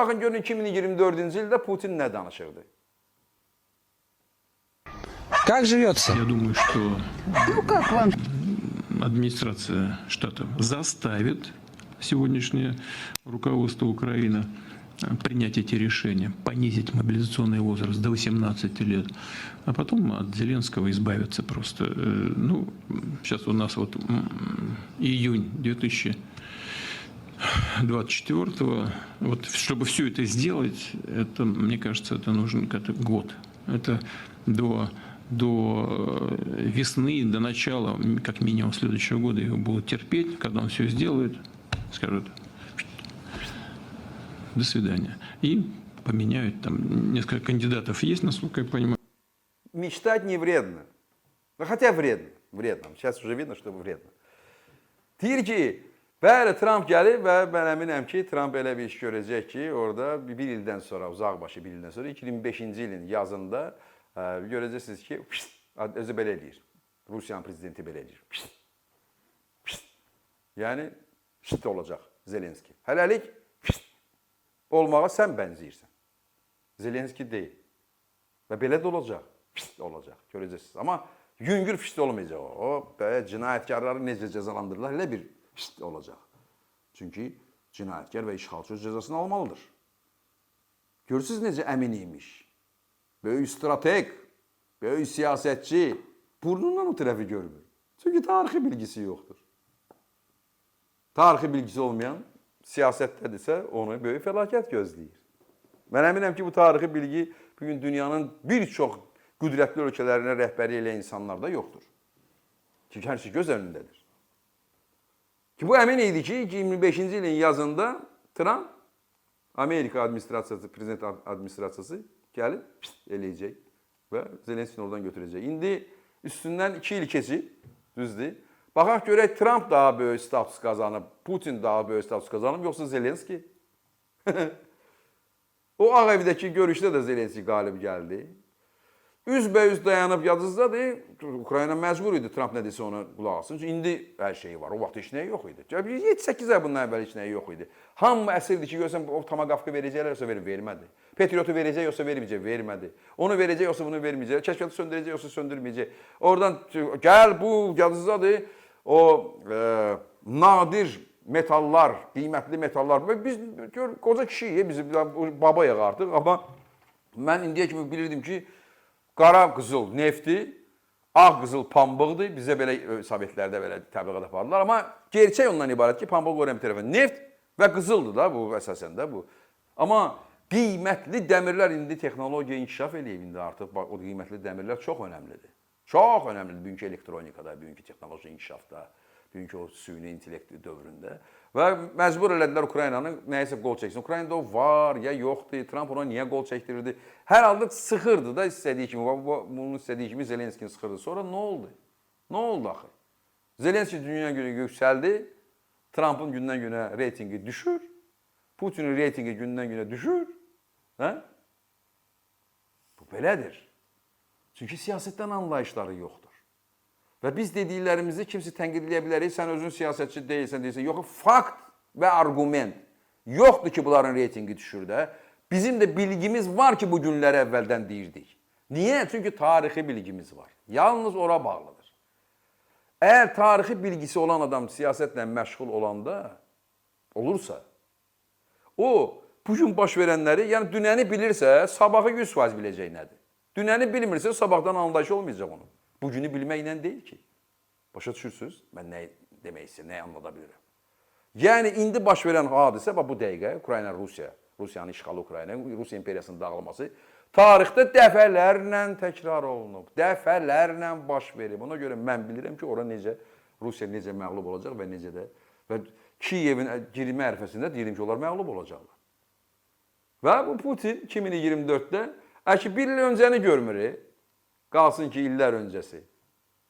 baxın görün 2024-cü ildə Putin nə danışırdı? Как живется? Я думаю, что Ну, как вам? администрация штата заставит сегодняшнее руководство Украины принять эти решения, понизить мобилизационный возраст до 18 лет, а потом от Зеленского избавиться просто. Ну, сейчас у нас вот июнь 2024, вот чтобы все это сделать, это, мне кажется, это нужен год. Это до весны, до начала, как минимум, следующего года его будут терпеть. Когда он все сделает, скажут «до свидания». И поменяют, там несколько кандидатов есть, насколько я понимаю. Мечтать не вредно. Ну, хотя вредно. Вредно. Сейчас уже видно, что вредно. Deyir ki, bəli, Trump gəlir və mən əminəm ki, Trump elə bir iş görəcək ki, orada bir ildən sonra, uzaqbaşı bir ildən sonra, 2025-ci ilin yazında görəcəksiniz ki, özü belə eləyir. Rusiyanın prezidenti belə eləyir. Yəni, olacaq Zelenski. Hələlik olmağa sən bənzəyirsən. Zelenski deyil. Və belə də olacaq. Olacaq, görəcəksiniz. Amma yüngül olmayacaq o. O, cinayətkarları necə cəzalandırırlar, elə bir olacaq. Çünki cinayətkar və işğalçı öz cəzasını almalıdır. Görürsünüz necə əmin imiş. Böyük strateg, böyük siyasətçi burnundan o tərəfi görmür. Çünki tarixi bilgisi yoxdur. Tarixi bilgisi olmayan siyasətdədirsə onu böyük fəlakət gözləyir. Mən əminəm ki, bu tarixi bilgi bugün dünyanın bir çox qüdrətli ölkələrinə rəhbəri ilə insanlarda yoxdur. Çünki hər şey göz önündədir. Ki bu əmin idi ki, 2025-ci ilin yazında Trump, Amerika administrasiyası, prezident administrasiyası gəlib eləyəcək və Zelenskini oradan götürəcək. İndi üstündən 2 il keçib, düzdür. Baxaq görək Trump daha böyük status qazanıb, Putin daha böyük status qazanıb, yoxsa Zelenski? O Ağ Evdəki görüşdə də Zelenski qalib gəldi. Üzbəüz dayanıb yadınızdadır, Ukrayna məcbur idi Trump nə desə ona qulaq alsın. Çünki indi hər şey var, o vaxt heç nəyi yox idi. 7-8 ay bundan əvvəl heç nəyi yox idi. Hamı əsirdir ki, görsən o Tomagavkı verəcəklər, yoxsa vermədi. Patriotu verəcək, yoxsa verməyəcək, vermədi. Onu verəcək, yoxsa bunu verməyəcək. Kəşfiyyatı söndürəcək, yoxsa söndürməyəcək. Oradan gəl bu yadınızdadır, o nadir metallar, qiymətli metallar. Biz qoca kişiyik, biz babayıq artıq. Amma mən indiyə kimi bilirdim ki, qara qızıl nefti, ağ qızıl pambıqdır. Bizə belə Sovetlərdə belə təbliğat apardılar. Amma gerçək ondan ibarət ki, pambıq qoyan bir tərəfə neft və qızıldır da bu əsasən də bu. Amma qiymətli dəmirlər indi texnologiya inkişaf eləyib indi artıq. O qiymətli dəmirlər çox önəmlidir. Çox önəmlidir bugünkü elektronikada, bugünkü texnoloji inkişafda, bugünkü o süni intellekt dövründə. Və məcbur elədilər Ukraynanı nəyəsə qol çəksin. Ukraynada o var, ya yoxdur, Trump ona niyə qol çəkdirirdi? Hər halda sıxırdı da istədiyi kimi, bunun istədiyi kimi Zelenskini sıxırdı. Sonra nə oldu? Nə oldu axı? Zelenski gündən günə yüksəldi, Trump'ın gündən günə reytingi düşür, Putinin reytingi gündən günə düşür. Hə? Bu belədir. Çünki siyasətdən anlayışları yoxdur. Və biz dediklərimizi kimsə tənqid edə bilərik, sən özün siyasətçi deyilsən, yox, fakt və argument yoxdur ki, bunların reytingi düşür də. Bizim də bilgimiz var ki, bu günləri əvvəldən deyirdik. Niyə? Çünki tarixi bilgimiz var. Yalnız ora bağlıdır. Əgər tarixi bilgisi olan adam siyasətlə məşğul olanda, olursa, o, bugün baş verənləri, yəni dünəni bilirsə, sabahı 100% biləcək nədir? Dünəni bilmirsə, sabahdan anlayışı olmayacaq onun. Bugünü bilməklə deyil ki. Başa düşürsünüz? Mən nə demək istəyirəm, nəyi anlada bilirəm. Yəni, indi baş verən hadisə, bu dəqiqə, Ukrayna, Rusiyanın işğalı Ukrayna, Rusiya imperiyasının dağılması tarixdə dəfələrlə təkrar olunub, dəfələrlə baş verib. Ona görə mən bilirəm ki, ora necə, Rusiya necə məğlub olacaq və necə də, və Kiyevin girmə ərəfəsində deyirəm ki, onlar məğlub olacaqlar. Və bu Putin 2024-də, bir il öncəni görmürük. Qalsın ki, illər öncəsi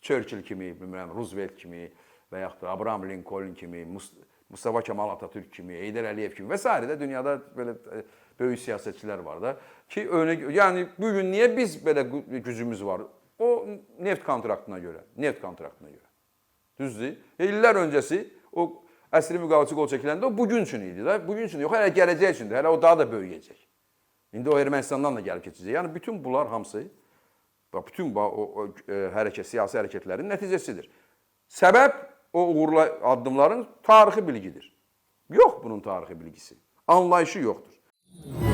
Churchill kimi, Roosevelt kimi və yaxud da Abraham Lincoln kimi, Mustafa Kemal Atatürk kimi, Heydər Əliyev kimi və s. də dünyada belə böyük siyasətçilər var da ki, yəni bugün niyə biz belə gücümüz var? O neft kontraktına görə, Düzdür? İllər öncəsi o əsri müqaviləçi qol çəkiləndə o bugün üçün idi də. Bugün üçün yox, hələ gələcək üçündür. Hələ o daha da böyüyəcək. İndi o Ermənistandan da gəlib keçəcək. Yəni bütün bunlar hamısı bütün o hərəkət, siyasi hərəkətlərin nəticəsidir. Səbəb o uğurlu addımların tarixi bilgidir. Yox bunun tarixi bilgisi. Anlayışı yoxdur.